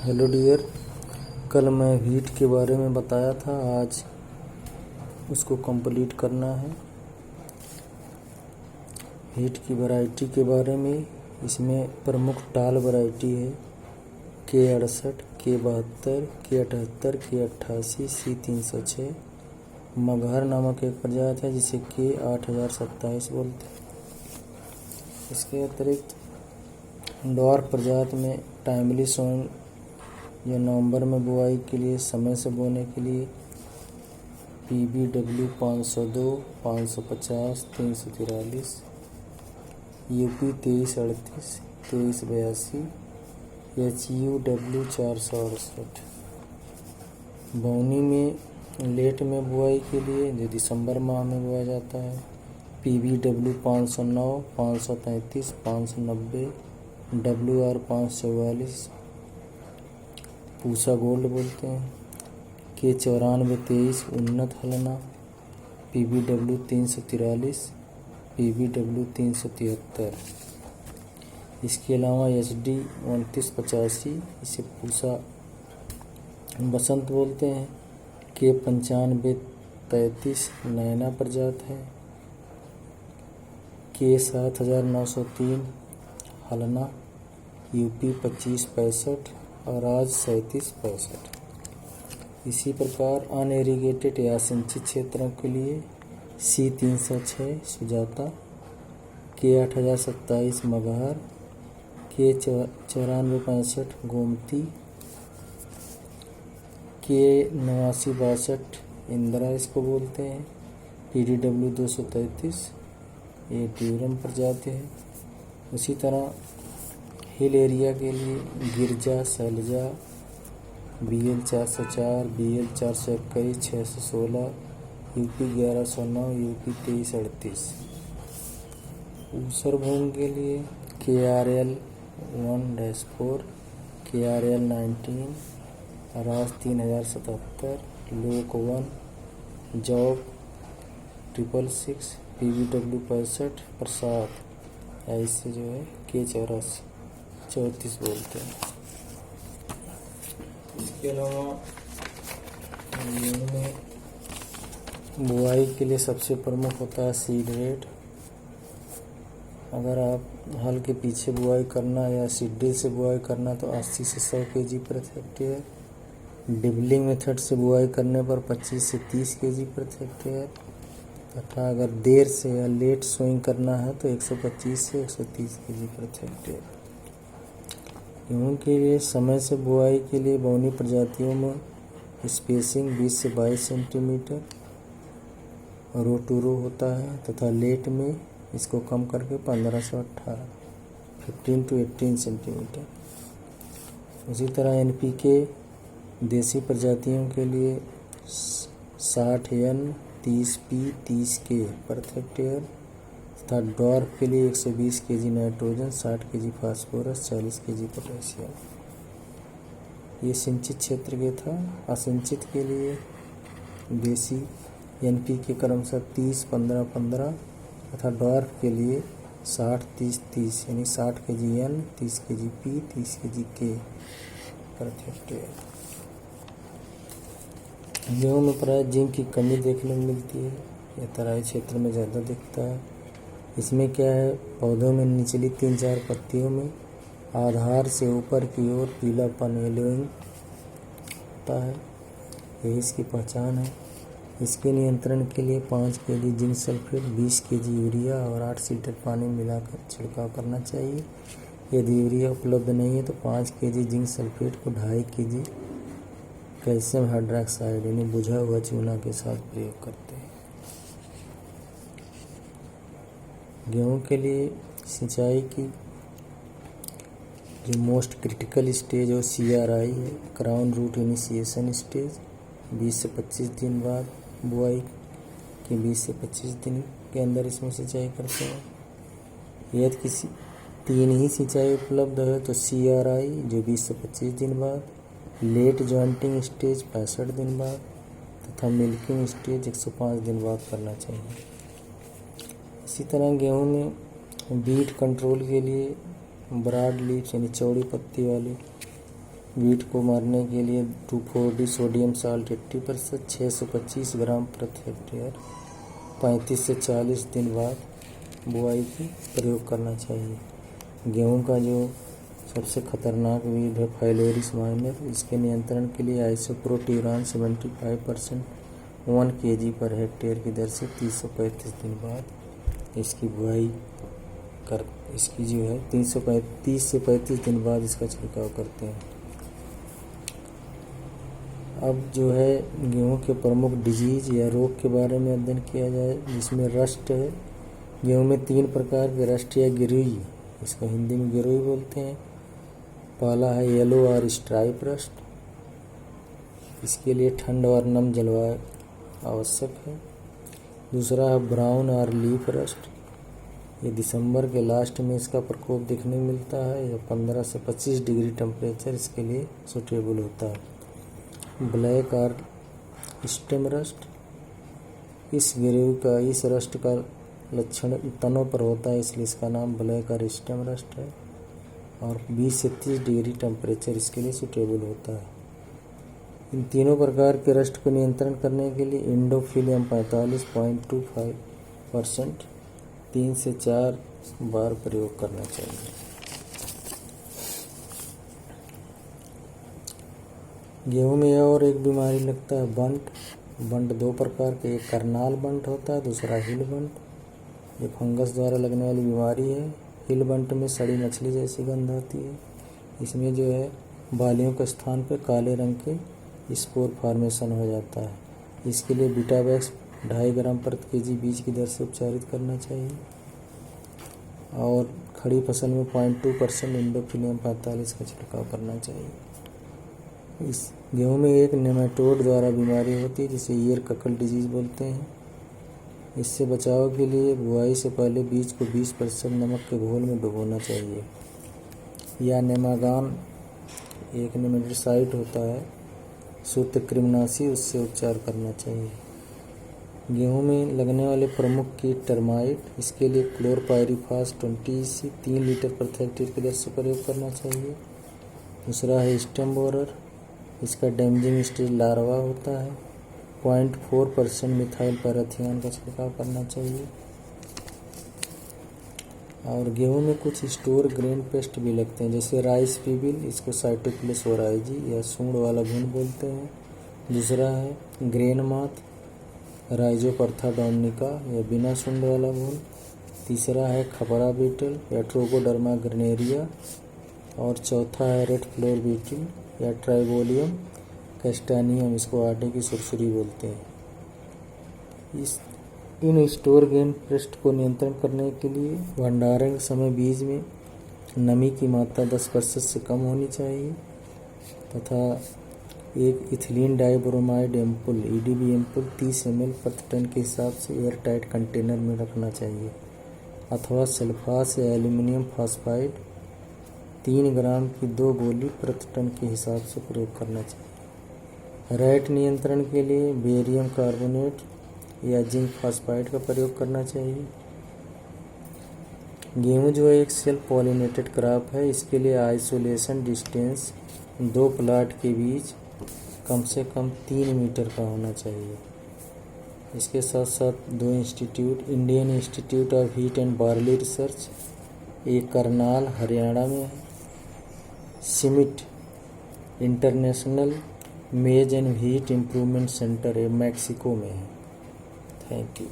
Hello dear, कल मैं heat के बारे में बताया था, आज उसको कंप्लीट करना है। हीट की वैरायटी के बारे में, इसमें प्रमुख टाल वैरायटी है K68, K72, K78, K88, C306। Maghar नामक एक प्रजाति है जिसे K8027 बोलते हैं। इसके अतिरिक्त डॉर्फ प्रजाति में टाइमली सोइंग या नवंबर में बुआई के लिए, समय से बोने के लिए PBW 502, 550, 343, UP 2338, 2382, HUW 468। बौनी में लेट में बुआई के लिए जो दिसंबर माह में बोया जाता है PBW 509, 533, 590, WR 544, पूसा गोल्ड बोलते हैं। K9423 उन्नत हलना, PBW 343, PBW 373। इसके अलावा HD 2985, इसे पूसा बसंत बोलते हैं। K9533 नैना प्रजाति है। K7903 हलना, UP 2565 और आज 3765। इसी प्रकार अनएरीगेटेड या सिंचित क्षेत्रों के लिए C306 Sujata, K8027 Maghar, K9465 Gomti, K8962 Indira इसको बोलते हैं। PDW 233 ये ड्यूरम प्रजाति है। उसी तरह हिल एरिया के लिए गिरजा, Selja, BL 404, BL 421, 616, UP 1109, UP 2338। ऊसर भूमि के लिए KRL 1-4, KRL 19, राज 3077, लोक 1, जॉब 666, PBW 65, प्रसाद ऐसे जो है K34 बोलते हैं। इसके अलावा में बुआई के लिए सबसे प्रमुख होता है सीड रेट। अगर आप हल के पीछे बुआई करना या सीडे से बुआई करना तो 80 से 100 kg प्रति हेक्टेयर। डिबलिंग मेथड से बुआई करने पर 25 से 30 kg प्रति हेक्टेयर तथा अगर देर से या लेट सोइंग करना है तो 125 से 130 kg प्रति हेक्टेयर। गेहूँ के लिए समय से बुआई के लिए बौनी प्रजातियों में स्पेसिंग 20 से 22 सेंटीमीटर रो टू रो होता है तथा लेट में इसको कम करके 15 से 18 15 to 18 सेंटीमीटर। उसी तरह NPK देसी प्रजातियों के लिए 60N, 30P, 30K प्रति हेक्टेयर तथा डॉर्फ के लिए 120 kg nitrogen, 60 kg phosphorus, 40 kg potassium. ये सिंचित क्षेत्र के था। असिंचित के लिए देसी NPK क्रमशः 30, 15, 15 तथा डॉर्फ के लिए 60, 30, 30 यानी 60 kg N, 30 kg P, 30 kg K प्रति हेक्टेयर। गेहूँ में प्राय जिंक की कमी देखने को मिलती है। यह तराई क्षेत्र में ज़्यादा दिखता है। इसमें क्या है, पौधों में निचली 3-4 पत्तियों में आधार से ऊपर की ओर पीलापन येलोइंग होता है। यही इसकी पहचान है। इसके नियंत्रण के लिए 5 kg zinc sulphate, 20 kg urea और 8 लीटर पानी मिलाकर छिड़काव करना चाहिए। यदि यूरिया उपलब्ध नहीं है तो 5 kg जिंक सल्फेट को 2.5 kg कैल्शियम हाइड्रोक्साइड यानी बुझा हुआ चूना के साथ प्रयोग करते हैं। गेहूँ के लिए सिंचाई की जो मोस्ट क्रिटिकल स्टेज और CRI है, क्राउन रूट इनिशिएशन स्टेज, 20 से 25 दिन बाद बुआई के 20 से 25 दिन के अंदर इसमें सिंचाई करते हैं। यदि किसी 3 ही सिंचाई उपलब्ध है तो CRI जो 20 से 25 दिन बाद, लेट जॉइंटिंग स्टेज 65 दिन बाद तथा मिल्किंग स्टेज 105 दिन बाद करना चाहिए। इसी तरह गेहूँ में बीट कंट्रोल के लिए ब्रॉड लीफ यानी चौड़ी पत्ती वाली वीट को मारने के लिए 2,4-D सोडियम साल्ट 80%, 625 ग्राम प्रति हेक्टेयर 35 से 40 दिन बाद बुआई की प्रयोग करना चाहिए। गेहूं का जो सबसे खतरनाक वीड है फाइलोरिस माइनर, इसके नियंत्रण के लिए आइसोप्रोट्यूरान 75% 1 kg पर हेक्टेयर की दर से 30 से 35 दिन बाद इसकी बुआई कर इसकी जो है 30 से 35 दिन बाद इसका छिड़काव करते हैं। अब जो है गेहूं के प्रमुख डिजीज या रोग के बारे में अध्ययन किया जाए, जिसमें रस्ट है। गेहूं में 3 प्रकार के रस्ट या गिरोई, इसको हिंदी में गिरोई बोलते हैं। पहला है येलो और स्ट्राइप रस्ट, इसके लिए ठंड और नम जलवायु आवश्यक है। दूसरा है ब्राउन और लीफ रस्ट, ये दिसंबर के लास्ट में इसका प्रकोप देखने मिलता है। यह 15 से 25 डिग्री टेम्परेचर इसके लिए सूटेबल होता है। ब्लैक और स्टेम रस्ट, इस रस्ट का लक्षण तनों पर होता है, इसलिए इसका नाम ब्लैक और स्टेम रस्ट है और 20 से 30 डिग्री टेम्परेचर इसके लिए सूटेबल होता है। इन तीनों प्रकार के रस्ट को नियंत्रण करने के लिए इंडोफिलियम 45.25% 3 से 4 बार प्रयोग करना चाहिए। गेहूं में और एक बीमारी लगता है बंट 2 प्रकार के, एक करनाल बंट होता है, दूसरा हिल बंट। ये फंगस द्वारा लगने वाली बीमारी है। हिल बंट में सड़ी मछली जैसी गंध आती है। इसमें जो है बालियों के स्थान पर काले रंग के स्पोर फॉर्मेशन हो जाता है। इसके लिए बीटावैक्स 2.5 ग्राम प्रति केजी बीज की दर से उपचारित करना चाहिए और खड़ी फसल में 0.2% इंडोफिलियम 45 का छिड़काव करना चाहिए। इस गेहूं में एक नेमाटोड द्वारा बीमारी होती है जिसे ईयर ककल डिजीज बोलते हैं। इससे बचाव के लिए बुआई से पहले बीज को 20% नमक के घोल में डुबोना चाहिए या नेमागान एक नेमेटिसाइड होता है सूत्रकृमिनाशी, उससे उपचार करना चाहिए। गेहूं में लगने वाले प्रमुख कीट टर्माइट, इसके लिए क्लोरपायरिफास 20 से 3 लीटर प्रति हेक्टेयर की दर से प्रयोग करना चाहिए। दूसरा है स्टेम बोरर, इसका डैमेजिंग स्टेज लार्वा होता है। 0.4% मिथाइल पैराथियन का छिड़काव करना चाहिए। और गेहूं में कुछ स्टोर ग्रेन पेस्ट भी लगते हैं, जैसे राइस पीबिल, इसको साइटोप्लस ओराइजी या सूंड वाला घुन बोलते हैं। दूसरा है ग्रेन माथ, राइजोपरथा डोमिनिका या बिना सूंड वाला घुन। तीसरा है खपरा बीटल या ट्रोकोडर्मा ग्रेनेरिया और चौथा है रेड फ्लोर बीटल या ट्राइबोलियम कैस्टानियम, इसको आटे की सुरसुरी बोलते हैं। इन स्टोर ग्रेन पेस्ट को नियंत्रण करने के लिए भंडारण के समय बीज में नमी की मात्रा 10% से कम होनी चाहिए तथा एक ethylene dibromide ampoule EDB ampoule 30 ml प्रति टन के हिसाब से एयर टाइट कंटेनर में रखना चाहिए अथवा सल्फास या एल्यूमिनियम फॉस्फाइड 3 ग्राम की 2 गोली प्रति टन के हिसाब से प्रयोग करना चाहिए। रैट नियंत्रण के लिए बेरियम कार्बोनेट या जिंक फॉस्फाइड का प्रयोग करना चाहिए। गेहूं जो है एक सेल्फ पॉलिनेटेड क्रॉप है, इसके लिए आइसोलेशन डिस्टेंस 2 प्लाट के बीच कम से कम 3 मीटर का होना चाहिए। इसके साथ साथ 2 institute, Indian institute of heat and barley research, एक करनाल हरियाणा में है, सिमिट इंटरनेशनल मेज एंड हीट इम्प्रूवमेंट सेंटर है मैक्सिको में है। Thank you.